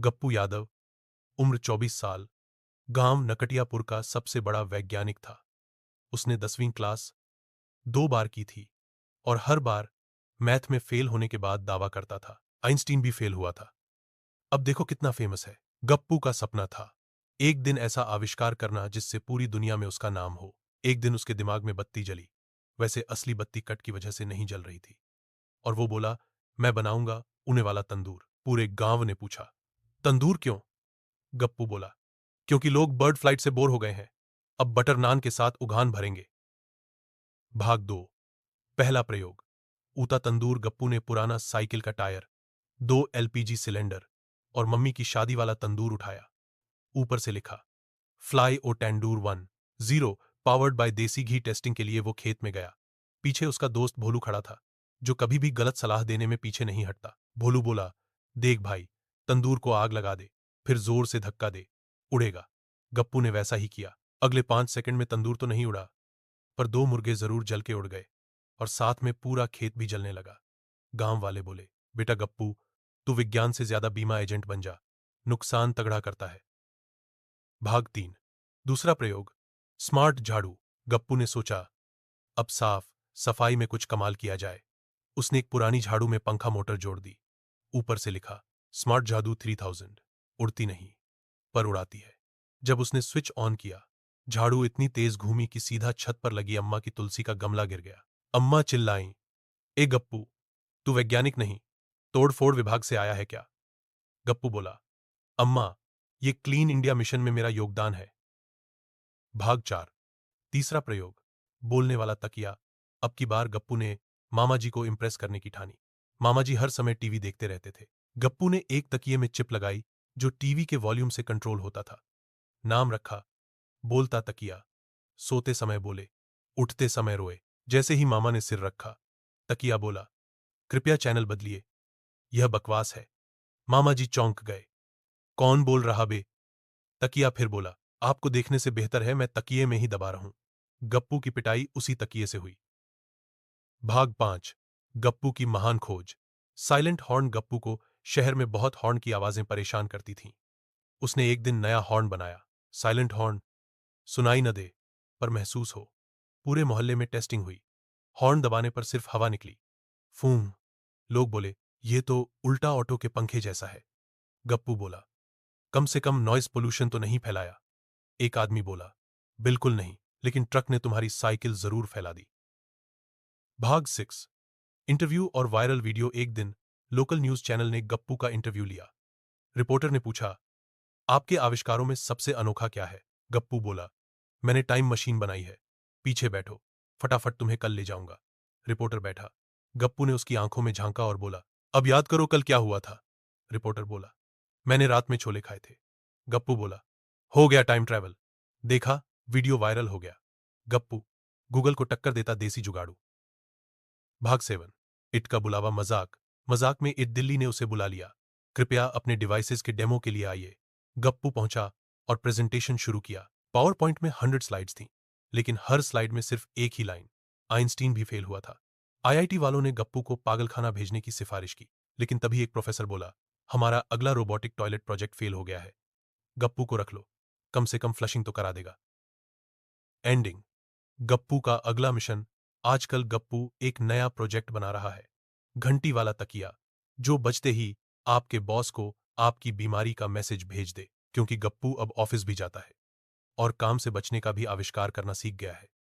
गप्पू यादव, उम्र 24 साल, गांव नकटियापुर का सबसे बड़ा वैज्ञानिक था। उसने 10वीं क्लास 2 बार की थी और हर बार मैथ में फेल होने के बाद दावा करता था आइंस्टीन भी फेल हुआ था। अब देखो कितना फेमस है। गप्पू का सपना था एक दिन ऐसा आविष्कार करना जिससे पूरी दुनिया में उसका नाम हो। एक दिन उसके दिमाग में बत्ती जली, वैसे असली बत्ती कट की वजह से नहीं जल रही थी, और वो बोला, मैं बनाऊंगा उने वाला तंदूर। पूरे गांव ने पूछा, तंदूर क्यों? गप्पू बोला, क्योंकि लोग बर्ड फ्लाइट से बोर हो गए हैं, अब बटर नान के साथ उघान भरेंगे। भाग 2, पहला प्रयोग। ऊता तंदूर। गप्पू ने पुराना साइकिल का टायर, 2 LPG सिलेंडर और मम्मी की शादी वाला तंदूर उठाया। ऊपर से लिखा, फ्लाई ओ टेंडूर 1-0 पावर्ड बाय देसी घी। टेस्टिंग के लिए वो खेत में गया। पीछे उसका दोस्त भोलू खड़ा था, जो कभी भी गलत सलाह देने में पीछे नहीं हटता। भोलू बोला, देख भाई, तंदूर को आग लगा दे, फिर जोर से धक्का दे, उड़ेगा। गप्पू ने वैसा ही किया। अगले 5 सेकंड में तंदूर तो नहीं उड़ा, पर 2 मुर्गे जरूर जल के उड़ गए, और साथ में पूरा खेत भी जलने लगा। गांव वाले बोले, बेटा गप्पू, तू विज्ञान से ज्यादा बीमा एजेंट बन जा, नुकसान तगड़ा करता है। भाग 3, दूसरा प्रयोग। स्मार्ट झाड़ू। गप्पू ने सोचा, अब साफ सफाई में कुछ कमाल किया जाए। उसने एक पुरानी झाड़ू में पंखा मोटर जोड़ दी। ऊपर से लिखा, स्मार्ट झाड़ू 3000। उड़ती नहीं, पर उड़ाती है। जब उसने स्विच ऑन किया, झाड़ू इतनी तेज घूमी कि सीधा छत पर लगी अम्मा की तुलसी का गमला गिर गया। अम्मा चिल्लाईं, ए गप्पू, तू वैज्ञानिक नहीं, तोड़फोड़ विभाग से आया है क्या? गप्पू बोला, अम्मा, ये क्लीन इंडिया मिशन में मेरा योगदान है। भाग 4, तीसरा प्रयोग। बोलने वाला तकिया। अब की बार गप्पू ने मामा जी को इंप्रेस करने की ठानी। मामा जी हर समय टीवी देखते रहते थे। गप्पू ने एक तकिए में चिप लगाई जो टीवी के वॉल्यूम से कंट्रोल होता था। नाम रखा, बोलता तकिया। सोते समय बोले, उठते समय रोए। जैसे ही मामा ने सिर रखा, तकिया बोला, कृपया चैनल बदलिए, यह बकवास है। मामा जी चौंक गए। कौन बोल रहा बे? तकिया फिर बोला, आपको देखने से बेहतर है मैं तकिए में ही दबा रहूं। गप्पू की पिटाई उसी तकिए से हुई। भाग 5, गप्पू की महान खोज। Silent horn. गप्पू को शहर में बहुत हॉर्न की आवाजें परेशान करती थीं। उसने एक दिन नया हॉर्न बनाया। साइलेंट हॉर्न, सुनाई न दे पर महसूस हो। पूरे मोहल्ले में टेस्टिंग हुई। हॉर्न दबाने पर सिर्फ हवा निकली, फूं। लोग बोले, ये तो उल्टा ऑटो के पंखे जैसा है। गप्पू बोला, कम से कम नॉइज पोल्यूशन तो नहीं फैलाया। एक आदमी बोला, बिल्कुल नहीं, लेकिन ट्रक ने तुम्हारी साइकिल जरूर फैला दी। भाग 6, इंटरव्यू और वायरल वीडियो। एक दिन लोकल न्यूज चैनल ने गप्पू का इंटरव्यू लिया। रिपोर्टर ने पूछा, आपके आविष्कारों में सबसे अनोखा क्या है? गप्पू बोला, मैंने टाइम मशीन बनाई है, पीछे बैठो, फटाफट तुम्हें कल ले जाऊंगा। रिपोर्टर बैठा। गप्पू ने उसकी आंखों में झांका और बोला, अब याद करो कल क्या हुआ था। रिपोर्टर बोला, मैंने रात में छोले खाए थे। गप्पू बोला, हो गया टाइम ट्रैवल। देखा, वीडियो वायरल हो गया। गप्पू, गूगल को टक्कर देता देसी जुगाड़ू। भाग 7, इट का बुलावा। मजाक। मजाक में इट दिल्ली ने उसे बुला लिया। कृपया अपने डिवाइसेस के डेमो के लिए आइए। गप्पू पहुंचा और प्रेजेंटेशन शुरू किया। पावर पॉइंट में 100 स्लाइड्स थीं, लेकिन हर स्लाइड में सिर्फ एक ही लाइन, आइंस्टीन भी फेल हुआ था। आईआईटी वालों ने गप्पू को पागलखाना भेजने की सिफारिश की, लेकिन तभी एक प्रोफेसर बोला, हमारा अगला रोबोटिक टॉयलेट प्रोजेक्ट फेल हो गया है। गप्पू को रख लो, कम से कम फ्लशिंग तो करा देगा। एंडिंग। गप्पू का अगला मिशन। आजकल गप्पू एक नया प्रोजेक्ट बना रहा है, घंटी वाला तकिया, जो बजते ही आपके बॉस को आपकी बीमारी का मैसेज भेज दे। क्योंकि गप्पू अब ऑफिस भी जाता है और काम से बचने का भी आविष्कार करना सीख गया है।